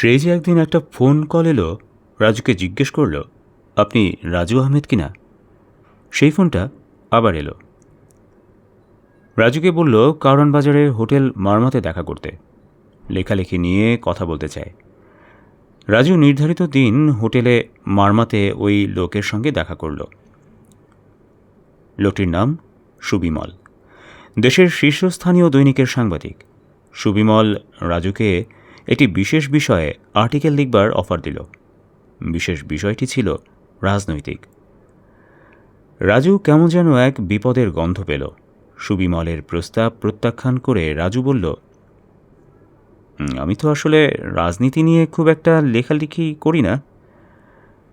সেই যে একদিন একটা ফোন কল এলো, রাজুকে জিজ্ঞেস করল, আপনি রাজু আহমেদ কিনা? সেই ফোনটা আবার এলো। রাজুকে বলল কারওয়ান বাজারের হোটেল মারমাতে দেখা করতে, লেখালেখি নিয়ে কথা বলতে চায়। রাজু নির্ধারিত দিন হোটেলে মারমাতে ওই লোকের সঙ্গে দেখা করল। লোকটির নাম সুবিমল, দেশের শীর্ষস্থানীয় দৈনিকের সাংবাদিক। সুবিমল রাজুকে একটি বিশেষ বিষয়ে আর্টিকেল লিখবার অফার দিল। বিশেষ বিষয়টি ছিল রাজনৈতিক। রাজু কেমন যেন এক বিপদের গন্ধ পেল। সুবিমলের প্রস্তাব প্রত্যাখ্যান করে রাজু বলল, আমি তো আসলে রাজনীতি নিয়ে খুব একটা লেখালেখি করি না,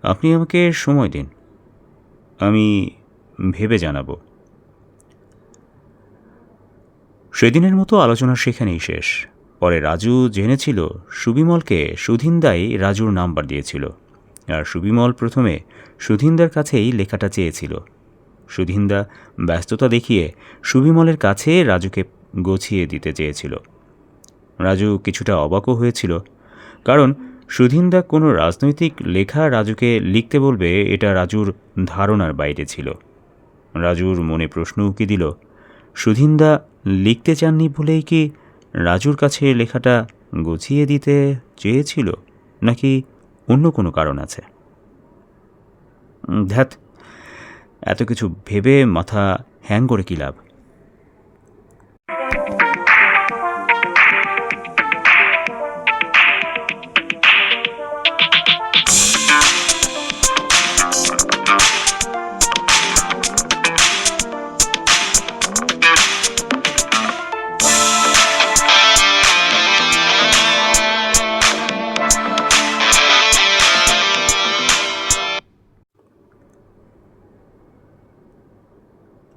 আপনি আমাকে সময় দিন, আমি ভেবে জানাবো। সেদিনের মতো আলোচনা সেখানেই শেষ। পরে রাজু জেনেছিল সুবিমলকে সুধীনদাই রাজুর নাম্বার দিয়েছিল, আর সুবিমল প্রথমে সুধীনদার কাছেই লেখাটা চেয়েছিল। সুধীনদা ব্যস্ততা দেখিয়ে সুবিমলের কাছে রাজুকে গছিয়ে দিতে চেয়েছিল। রাজু কিছুটা অবাকও হয়েছিল, কারণ সুধীনদা কোনো রাজনৈতিক লেখা রাজুকে লিখতে বলবে এটা রাজুর ধারণার বাইরে ছিল। রাজুর মনে প্রশ্ন উকি দিল, সুধীনদা লিখতে চাননি বলেই কি রাজুর কাছে লেখাটা গুছিয়ে দিতে চেয়েছিল, নাকি অন্য কোনো কারণ আছে? ধ্যাত, এত কিছু ভেবে মাথা হ্যাং করে কী লাভ?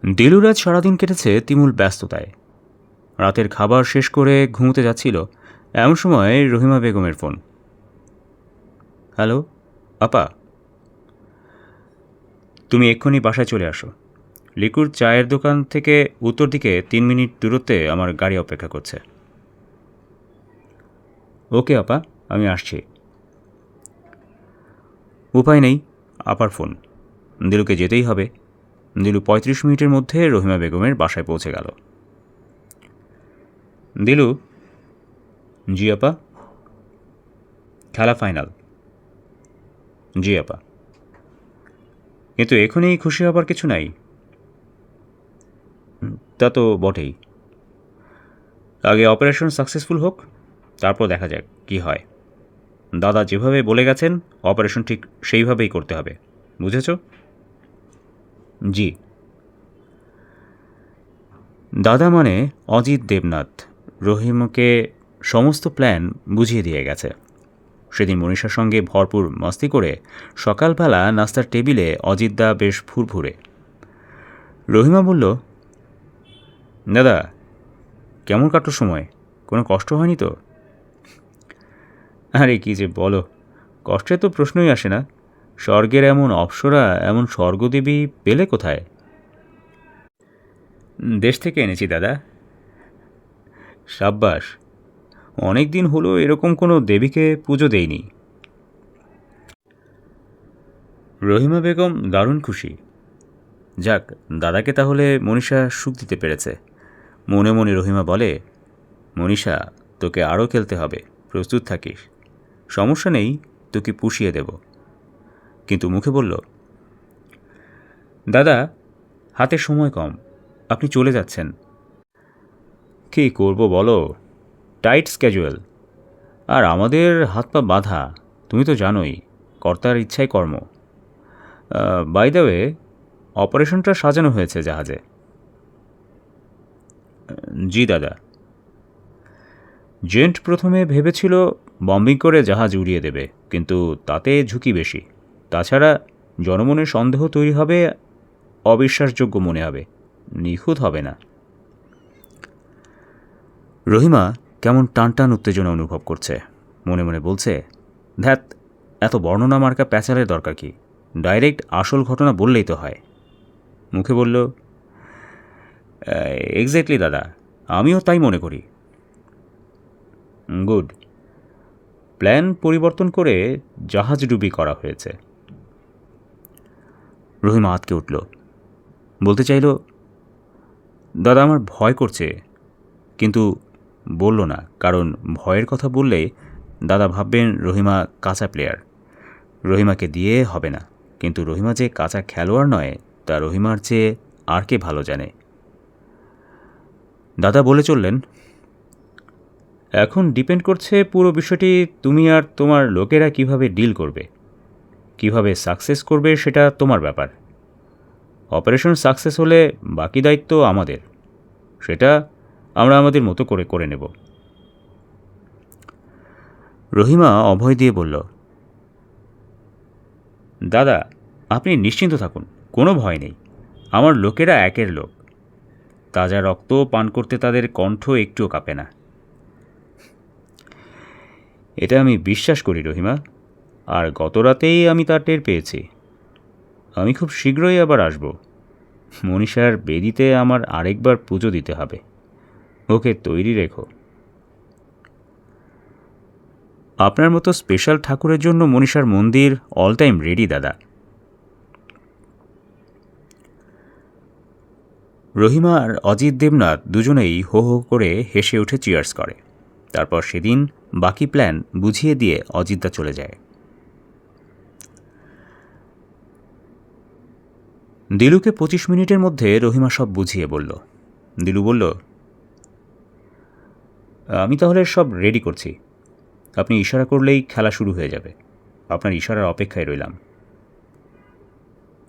দিলুরাজ সারাদিন কেটেছে তিমুল ব্যস্ততায়। রাতের খাবার শেষ করে ঘুমোতে যাচ্ছিল, এমন সময় রহিমা বেগমের ফোন। হ্যালো আপা, তুমি এক্ষুনি বাসায় চলে আসো। লিকুর চায়ের দোকান থেকে উত্তর দিকে 3 মিনিট দূরত্বে আমার গাড়ি অপেক্ষা করছে। ওকে আপা, আমি আসছি। উপায় নেই, আপার ফোন। দিলুকে যেতেই হবে। দিলু 35 মিনিটের মধ্যে রহিমা বেগমের বাসায় পৌঁছে গেল। দিলু, জি আপা। খেলা ফাইনাল? জি আপা। কিন্তু এখনই খুশি হবার কিছু নাই। তা তো বটেই, আগে অপারেশন সাকসেসফুল হোক, তারপর দেখা যাক কি হয়। দাদা যেভাবে বলে গেছেন অপারেশন ঠিক সেইভাবেই করতে হবে, বুঝেছ? জি। দাদা মানে অজিত দেবনাথ রহিমকে সমস্ত প্ল্যান বুঝিয়ে দিয়ে গেছে। সেদিন মনীষার সঙ্গে ভরপুর মস্তি করে সকালবেলা নাস্তার টেবিলে অজিতদা বেশ ফুরফুরে। রহিমা বলল, দাদা কেমন কাটল সময়? কোনো কষ্ট হয়নি তো? আরে কী যে বলো, কষ্টের তো প্রশ্নই আসে না। স্বর্গের এমন অপ্সরা, এমন স্বর্গদেবী পেলে কোথায়? দেশ থেকে এনেছি দাদা। সাব্বাস, অনেক দিন হলো এরকম কোনো দেবীকে পুজো দেয়নি। রহিমা বেগম দারুণ খুশি। যাক, দাদাকে তাহলে মনীষা সুখ দিতে পেরেছে। মনে মনে রহিমা বলে, মনীষা তোকে আরও খেলতে হবে, প্রস্তুত থাকিস। সমস্যা নেই, তোকে পুষিয়ে দেব। কিন্তু মুখে বলল, দাদা হাতে সময় কম, আপনি চলে যাচ্ছেন। কী করব বলো, টাইট স্ক্যাজুয়াল। আর আমাদের হাত পা বাঁধা, তুমি তো জানোই, কর্তার ইচ্ছাই কর্ম। বাই দ্য ওয়ে, অপারেশনটা সাজানো হয়েছে জাহাজে। জি দাদা। জেন্ট প্রথমে ভেবেছিল বম্বিং করে জাহাজ উড়িয়ে দেবে, কিন্তু তাতে ঝুঁকি বেশি। তাছাড়া জনমনে সন্দেহ তৈরি হবে, অবিশ্বাসযোগ্য মনে হবে, নিখুঁত হবে না। রহিমা কেমন টান টান উত্তেজনা অনুভব করছে। মনে মনে বলছে, ধ্যাত, এত বর্ণনা মার্কা প্যাচালের দরকার কি? ডাইরেক্ট আসল ঘটনা বললেই তো হয়। মুখে বলল, এক্স্যাক্টলি দাদা, আমিও তাই মনে করি। গুড। প্ল্যান পরিবর্তন করে জাহাজডুবি করা হয়েছে। রহিমা আঁতকে উঠল, বলতে চাইল, দাদা আমার ভয় করছে, কিন্তু বলল না, কারণ ভয়ের কথা বললে দাদা ভাববেন রহিমা কাঁচা প্লেয়ার, রহিমাকে দিয়ে হবে না। কিন্তু রহিমা যে কাঁচা খেলোয়াড় নয় তা রহিমার চেয়ে আর কে ভালো জানে। দাদা বলে চললেন, এখন ডিপেন্ড করছে পুরো বিষয়টি তুমি আর তোমার লোকেরা কিভাবে ডিল করবে, কিভাবে সাকসেস করবে, সেটা তোমার ব্যাপার। অপারেশন সাকসেস হলে বাকি দায়িত্ব আমাদের, সেটা আমরা আমাদের মতো করে করে নেব। রহিমা অভয় দিয়ে বলল, দাদা আপনি নিশ্চিন্ত থাকুন, কোনো ভয় নেই। আমার লোকেরা একের লোক, তাজা রক্ত পান করতে তাদের কণ্ঠ একটুও কাঁপে না। এটা আমি বিশ্বাস করি রহিমা, আর গত রাতেই আমি তা টের পেয়েছি। আমি খুব শীঘ্রই আবার আসব। মনীষার বেদিতে আমার আরেকবার পুজো দিতে হবে, ওকে তৈরি রেখো। আপনার মতো স্পেশাল ঠাকুরের জন্য মনীষার মন্দির অল টাইম রেডি দাদা। রহিমা আর অজিত দেবনাথ দুজনেই হো হো করে হেসে উঠে চিয়ার্স করে। তারপর সেদিন বাকি প্ল্যান বুঝিয়ে দিয়ে অজিতদা চলে যায়। দিলুকে 25 মিনিটের মধ্যে রহিমা সব বুঝিয়ে বলল। দিলু বলল, আমি তাহলে সব রেডি করছি, আপনি ইশারা করলেই খেলা শুরু হয়ে যাবে। আপনার ইশারার অপেক্ষায় রইলাম।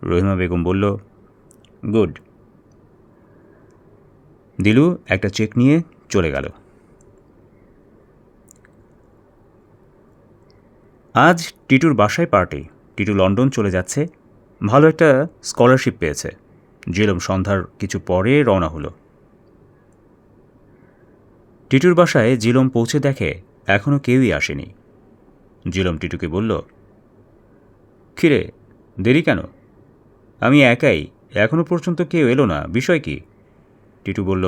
রহিমা বেগম বলল, গুড। দিলু একটা চেক নিয়ে চলে গেল। আজ টিটুর বাসায় পার্টি। টিটু লন্ডন চলে যাচ্ছে, ভালো একটা স্কলারশিপ পেয়েছে। জিলম সন্ধ্যার কিছু পরে রওনা হলো। টিটুর বাসায় জিলম পৌঁছে দেখে এখনও কেউই আসেনি। জিলম টিটুকে বলল, কিরে দেরি কেন? আমি একাই, এখনও পর্যন্ত কেউ এলো না, বিষয় কি? টিটু বলল,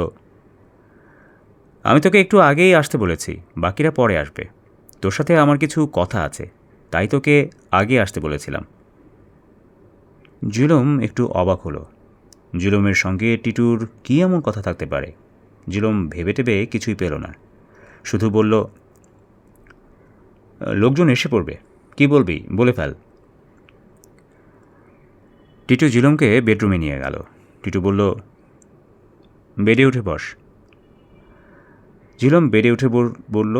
আমি তোকে একটু আগেই আসতে বলেছি, বাকিরা পরে আসবে। তোর সাথে আমার কিছু কথা আছে, তাই তোকে আগে আসতে বলেছিলাম। জিলম একটু অবাক হলো। জিলমের সঙ্গে টিটুর কী এমন কথা থাকতে পারে? জিলম ভেবে টেবে কিছুই পেল না, শুধু বলল, লোকজন এসে পড়বে, কি বলবি বলে ফেল। টিটু জিলমকে বেডরুমে নিয়ে গেল। টিটু বলল, বেডে উঠে বস। জিলম বেডে উঠে বলল,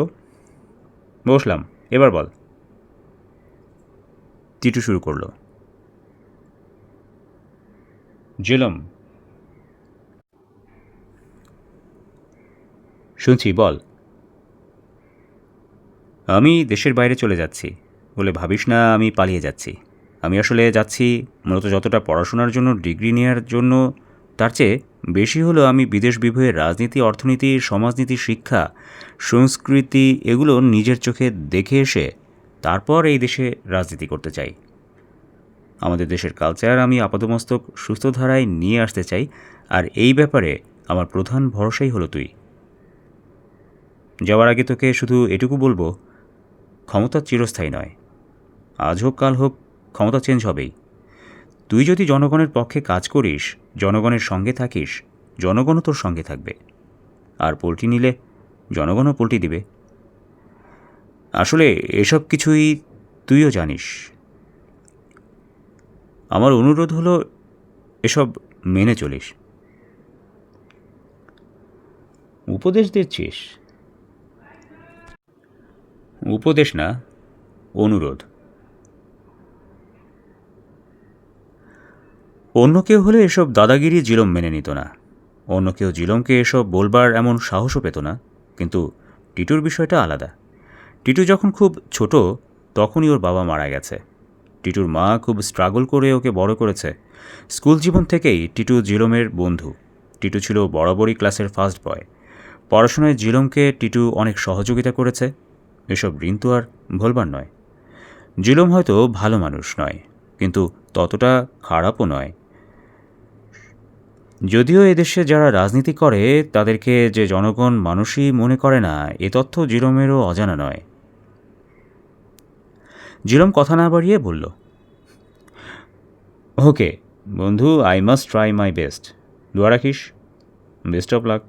বসলাম, এবার বল। টিটু শুরু করল, জিলম শুনছি, বল। আমি দেশের বাইরে চলে যাচ্ছি বলে ভাবিস না আমি পালিয়ে যাচ্ছি। আমি আসলে যাচ্ছি মূলত যতটা পড়াশোনার জন্য, ডিগ্রি নেওয়ার জন্য, তার চেয়ে বেশি হলো আমি বিদেশ বিভুঁয়ে রাজনীতি, অর্থনীতি, সমাজনীতি, শিক্ষা, সংস্কৃতি এগুলো নিজের চোখে দেখে এসে তারপর এই দেশে রাজনীতি করতে চাই। আমাদের দেশের কালচার আমি আপাতমস্তক সুস্থ ধারায় নিয়ে আসতে চাই, আর এই ব্যাপারে আমার প্রধান ভরসাই হলো তুই। যাওয়ার আগে তোকে শুধু এটুকু বলবো, ক্ষমতা চিরস্থায়ী নয়, আজ হোক কাল হোক ক্ষমতা চেঞ্জ হবেই। তুই যদি জনগণের পক্ষে কাজ করিস, জনগণের সঙ্গে থাকিস, জনগণও তোর সঙ্গে থাকবে। আর পল্টি নিলে জনগণও পল্টি দিবে। আসলে এসব কিছুই তুইও জানিস। আমার অনুরোধ হলো এসব মেনে চলিস। উপদেশ দিচ্ছিস? উপদেশ না, অনুরোধ। অন্য কেউ হলে এসব দাদাগিরি জিলম মেনে নিত না, অন্য কেউ জিলমকে এসব বলবার এমন সাহসও পেত না। কিন্তু টিটুর বিষয়টা আলাদা। টিটু যখন খুব ছোট তখনই ওর বাবা মারা গেছে। টিটুর মা খুব স্ট্রাগল করে ওকে বড় করেছে। স্কুল জীবন থেকেই টিটু জিলমের বন্ধু। টিটু ছিল বরাবরই ক্লাসের ফার্স্ট বয়। পড়াশোনায় জিলমকে টিটু অনেক সহযোগিতা করেছে। এসব ঋণ তো আর ভুলবার নয়। জিলম হয়তো ভালো মানুষ নয়, কিন্তু ততটা খারাপও নয়। যদিও এদেশে যারা রাজনীতি করে তাদেরকে যে জনগণ মানুষই মনে করে না, এ তথ্য জিলমেরও অজানা নয়। জিরম কথা না বাড়িয়ে বলল, ওকে বন্ধু, I must try my best. দোয়া রাখিস, বেস্ট অফ লাক।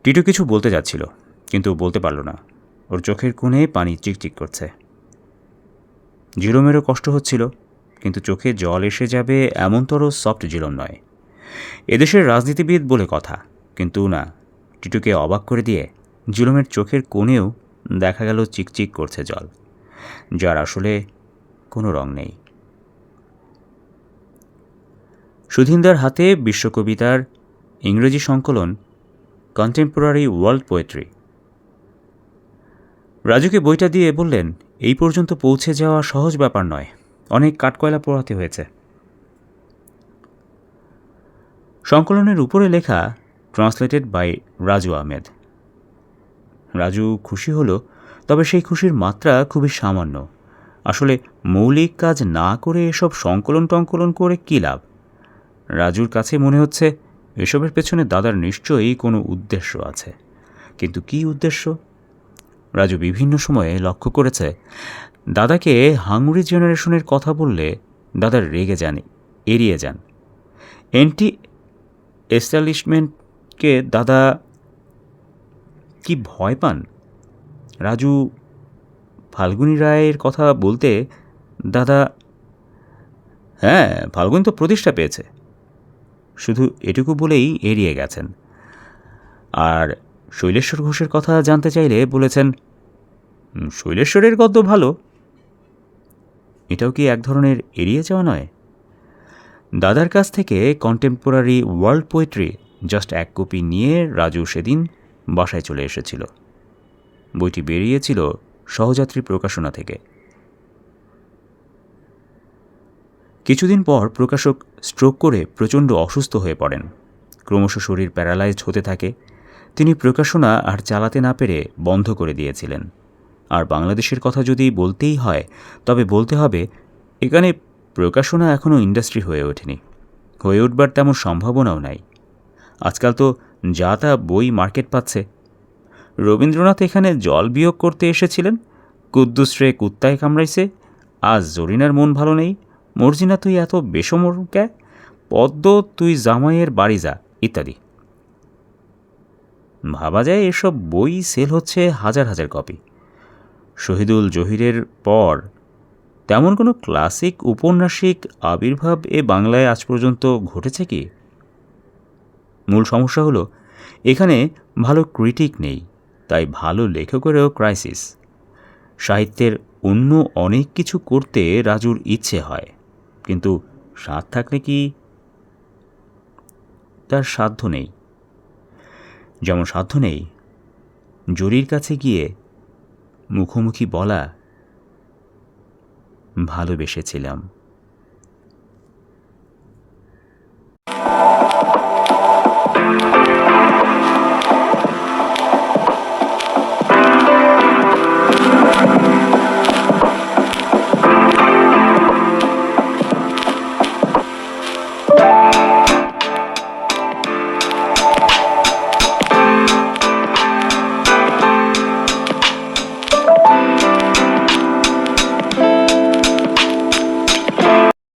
টিটু কিছু বলতে যাচ্ছিল, কিন্তু বলতে পারল না। ওর চোখের কোণে পানি চিকচিক করছে। জিরোমেরও কষ্ট হচ্ছিল, কিন্তু চোখে জল এসে যাবে এমনতর সফট জিরোম নয়। এদেশের রাজনীতিবিদ বলে কথা, কিন্তু না, টিটুকে অবাক করে দিয়ে জিরোমের চোখের কোণেও দেখা গেল চিকচিক করছে জল, যার আসলে কোনো রং নেই। সুধীন্দার হাতে বিশ্বকবিতার ইংরেজি সংকলন কন্টেম্পোরারি ওয়ার্ল্ড পোয়েট্রি। রাজুকে বইটা দিয়ে বললেন, এই পর্যন্ত পৌঁছে যাওয়া সহজ ব্যাপার নয়, অনেক কাঠকয়লা পোড়াতে হয়েছে। সংকলনের উপরে লেখা ট্রান্সলেটেড বাই রাজু আহমেদ। রাজু খুশি হলো, তবে সেই খুশির মাত্রা খুবই সামান্য। আসলে মৌলিক কাজ না করে এসব সংকলন টঙ্কলন করে কী লাভ? রাজুর কাছে মনে হচ্ছে এসবের পেছনে দাদার নিশ্চয়ই কোনো উদ্দেশ্য আছে। কিন্তু কী উদ্দেশ্য? রাজু বিভিন্ন সময়ে লক্ষ্য করেছে, দাদাকে হাংরি জেনারেশনের কথা বললে দাদা রেগে যান, এড়িয়ে যান। অ্যান্টি এস্টাবলিশমেন্টকে দাদা কি ভয় পান? রাজু ফাল্গুনী রায়ের কথা বলতে দাদা, হ্যাঁ ফাল্গুন তো প্রতিষ্ঠা পেয়েছে, শুধু এটুকু বলেই এড়িয়ে গেছেন। আর শৈলেশ্বর ঘোষের কথা জানতে চাইলে বলেছেন, শৈলেশ্বরের গদ্য ভালো। এটাও কি এক ধরনের এড়িয়ে যাওয়া নয়? দাদার কাছ থেকে কন্টেম্পোরারি ওয়ার্ল্ড পোয়েট্রি জাস্ট এক কপি নিয়ে রাজু সেদিন বাসায় চলে এসেছিল। বইটি বেরিয়েছিল সহযাত্রী প্রকাশনা থেকে। কিছুদিন পর প্রকাশক স্ট্রোক করে প্রচণ্ড অসুস্থ হয়ে পড়েন। ক্রমশ শরীর প্যারালাইজড হতে থাকে। তিনি প্রকাশনা আর চালাতে না পেরে বন্ধ করে দিয়েছিলেন। আর বাংলাদেশের কথা যদি বলতেই হয়, তবে বলতে হবে এখানে প্রকাশনা এখনও ইন্ডাস্ট্রি হয়ে ওঠেনি, হয়ে উঠবার তেমন সম্ভাবনাও নাই। আজকাল তো যা তা বই মার্কেট পাচ্ছে। রবীন্দ্রনাথ এখানে জল বিয়োগ করতে এসেছিলেন, কুদ্দুস রে কুত্তায় কামড়াইছে, আজ জরিনার মন ভালো নেই, মর্জিনা তুই এত বেসমর ক্যা, পদ্ম তুই জামাইয়ের বাড়ি যা, ইত্যাদি। ভাবা যায় এসব বই সেল হচ্ছে হাজার হাজার কপি। শহীদুল জহিরের পর তেমন কোনো ক্লাসিক উপন্যাসিক আবির্ভাব এ বাংলায় আজ পর্যন্ত ঘটেছে কি? মূল সমস্যা হলো এখানে ভালো ক্রিটিক নেই, তাই ভালো লেখকেরও ক্রাইসিস। সাহিত্যের অন্য অনেক কিছু করতে রাজুর ইচ্ছে হয়, কিন্তু সাধ থাকলে কি? তার সাধ্য নেই। যেমন সাধ্য নেই জরির কাছে গিয়ে মুখোমুখি বলা, ভালোবেসেছিলাম।